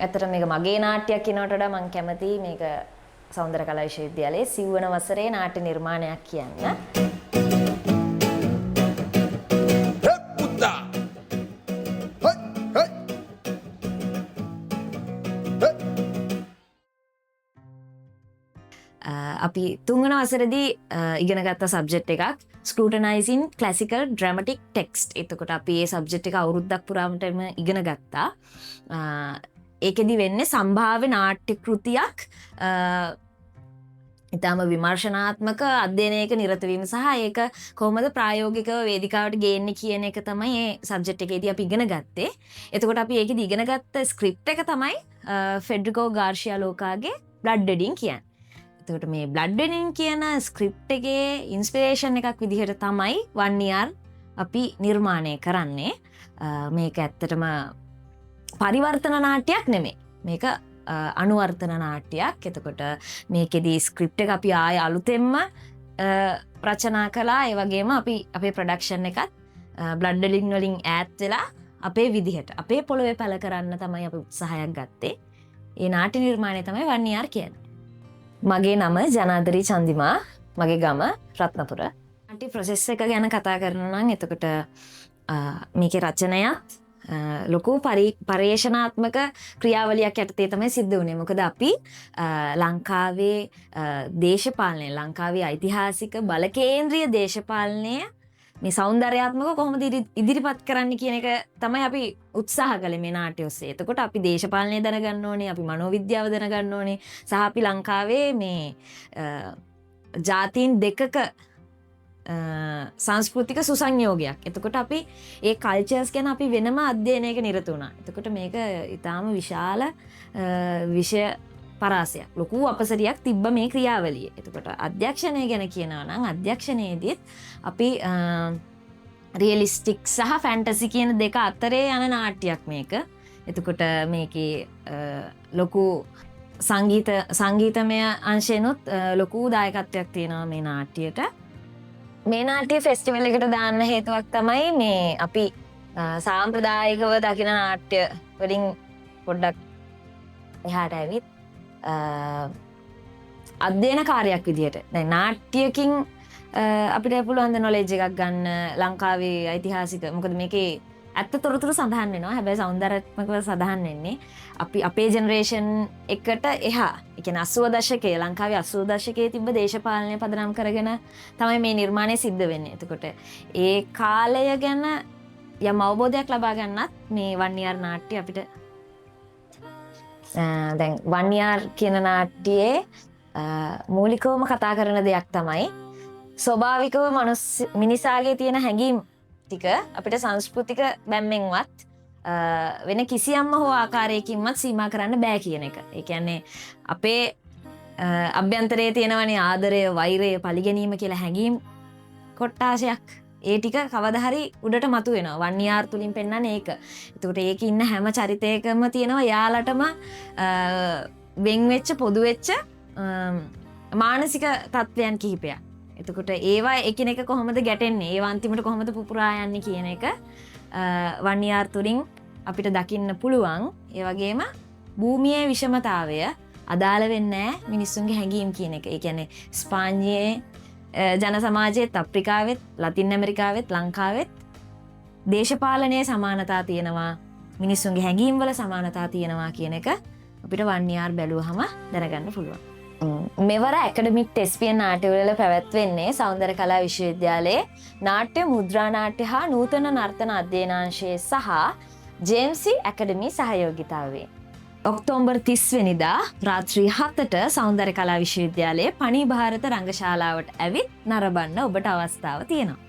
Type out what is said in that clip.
ඇත්තට මේක මගේ නාට්‍යයක් කියනකට වඩා මම කැමති මේක සෞන්දර්ය කලා විශ්වවිද්‍යාලයේ සිව්වන වසරේ නාට්‍ය නිර්මාණයක් කියන්න. අපි තුන්වන වසරේදී ඉගෙන ගත්ත සබ්ජෙක්ට් එකක් scrutinizing classical dramatic text. එතකොට අපි මේ සබ්ජෙක්ට් එක අවුරුද්දක් පුරාමටම ඉගෙන ගත්තා. ඒකෙදි වෙන්නේ සම්භාව්‍ය නාට්‍ය කෘතියක් ඊටම විමර්ශනාත්මක අධ්‍යයනයක නිරත වීම සහ ඒක කොහොමද ප්‍රායෝගිකව වේදිකාවට ගේන්නේ කියන එක තමයි මේ සබ්ජෙක්ට් එකේදී අපි ඉගෙන ගත්තේ. එතකොට අපි ඒකෙදි ඉගෙන ගත්ත ස්ක්‍රිප්ට් එක තමයි ෆෙඩරිකෝ ගාර්සියා ලෝකාගේ බ්ලඩ් වෙඩින් කියන්නේ. එතකොට මේ බ්ලඩ් වෙඩින් කියන ස්ක්‍රිප්ට් එකේ ඉන්ස්පිරේෂන් එකක් විදිහට තමයි 1 year අපි නිර්මාණය කරන්නේ. මේක ඇත්තටම පරිවර්තන නාට්‍යයක් නෙමෙයි. මේක අනුවර්තන නාට්‍යයක්. එතකොට මේකෙදී ස්ක්‍රිප්ට් එක අපි ආය අලුතෙන්ම රචනා කළා. ඒ වගේම අපි අපේ ප්‍රොඩක්ෂන් එකත් බ්ලඩ් වෙඩින් වලින් ඈත් වෙලා අපේ විදිහට අපේ පොළවේ පැල කරන්න තමයි අපි උත්සාහයක් ගත්තේ. ඒ නාට්‍ය නිර්මාණය තමයි 1 year කියන්නේ. මගේ නම ජනාදරි චන්දිමා. මගේ ගම රත්නපුර. නාට්‍ය ප්‍රොසෙස් එක ගැන කතා කරනවා නම් එතකොට මේකේ රචනයත් ලොකු පර්යේෂණාත්මක ක්‍රියාවලියක් යටතේ තමයි සිද්ධ වුණේ. මොකද අපි ලංකාවේ දේශපාලනය, ලංකාවේ ඓතිහාසික බලකේන්ද්‍රීය දේශපාලනය මේ සෞන්දර්යාත්මකව කොහොමද ඉදිරිපත් කරන්න කියන එක තමයි අපි උත්සාහ කළේ මේ නාට්‍ය ඔස්සේ. එතකොට අපි දේශපාලනය දැනගන්න ඕනේ, අපි මනෝවිද්‍යාව දැනගන්න ඕනේ, සහ අපි ලංකාවේ මේ ජාතීන් දෙකක සංස්කෘතික සුසංයෝගයක්. එතකොට අපි ඒ කල්චර්ස් ගැන අපි වෙනම අධ්‍යයනයක නිරත වුණා. එතකොට මේක ඊටාම විශාල විෂය පරාසයක්, ලොකු අපසරියක් තිබ්බ මේ ක්‍රියාවලිය. එතකොට අධ්‍යක්ෂණය ගැන කියනවා නම් අධ්‍යක්ෂණයේදීත් අපි රියලිස්ටික් සහ ෆැන්ටසි කියන දෙක අතරේ යන නාට්‍යයක් මේක. එතකොට මේකේ ලොකු සංගීතමය අංශෙනුත් ලොකු දායකත්වයක් තියෙනවා මේ නාට්‍යයට. මේ නාට්‍ය ෆෙස්ටිවල් එකට දාන්න හේතුවක් තමයි මේ අපි සාම්ප්‍රදායිකව දකින නාට්‍ය වලින් පොඩ්ඩක් එහාට ඇවිත් අධ්‍යයන කාර්යයක් විදිහට දැන් නාට්‍යකින් අපිට පුළුවන් ද නොලෙජ් එකක් ගන්න ලංකාවේ ඓතිහාසික. මොකද මේකේ ඇත්ත තොරතුරු සඳහන් වෙනවා. හැබැයි සෞන්දර්යාත්මකව සඳහන් වෙන්නේ අපි අපේ ජෙනරේෂන් එකට එහා. ඒ කියන්නේ 80 දශකයේ ලංකාවේ 80 දශකයේ තිබ්බ දේශපාලනය පදනම් කරගෙන තමයි මේ නිර්මාණය සිද්ධ වෙන්නේ. එතකොට ඒ කාලය ගැන යම් අවබෝධයක් ලබා ගන්නත් මේ 1 year නාට්‍ය අපිට දැන් 1 year කියන නාට්‍යයේ මූලිකවම කතා කරන දෙයක් තමයි ස්වභාවිකව මිනිසාගේ තියෙන හැඟීම් ටික අපිට සංස්කෘතික බැම්මෙන්වත් වෙන කිසියම්ම හෝ ආකාරයකින්වත් සීමා කරන්න බෑ කියන එක. ඒ කියන්නේ අපේ අභ්‍යන්තරයේ තියෙනවනේ ආදරය, වෛරය, පරිගැනීම කියලා හැඟීම් කොට්ටාශයක්. ඒ ටික කවදා හරි උඩට මතුවෙනවා. 1 year තුලින් පෙන්වන්නේ ඒක. එතකොට ඒකේ ඉන්න හැම චරිතයකම තියෙනවා යාලටම වෙන් වෙච්ච පොදු වෙච්ච මානසික තත්ත්වයන් කිහිපයක්. එතකොට ඒවා එකිනෙක කොහොමද ගැටෙන්නේ, ඒවා අන්තිමට කොහොමද පුපුරා යන්නේ කියන එක 1 year තුලින් අපිට දකින්න පුළුවන්. ඒ වගේම භූමියේ විෂමතාවය අදාළ වෙන්නේ නැහැ මිනිස්සුන්ගේ හැඟීම් කියන එක. ඒ කියන්නේ ස්පාඤ්ඤයේ ජන සමාජයේත්, අප්‍රිකාවෙත්, ලතින් ඇමරිකාවෙත්, ලංකාවෙත් දේශපාලනයේ සමානතා තියෙනවා, මිනිස්සුන්ගේ හැඟීම් වල සමානතා තියෙනවා කියන එක අපිට 1 year බැලුවහම දැනගන්න පුළුවන්. මෙවර ඇකඩමික් ටෙස්පියන් නාට්‍යවල පැවැත්වෙන්නේ සෞන්දර්ය කලා විශ්වවිද්‍යාලයේ නාට්‍ය මුද්‍රා නාට්‍ය හා නූතන නර්තන අධ්‍යයනාංශයේ සහ ජේම්සි ඇකඩමි සහයෝගිතාවේ. ඔක්තෝබර් 30 වෙනිදා රාත්‍රී 7ට සෞන්දර්ය කලා විශ්වවිද්‍යාලයේ පණි භාරත රංගශාලාවට ඇවිත් නරඹන්න ඔබට අවස්ථාව තියෙනවා.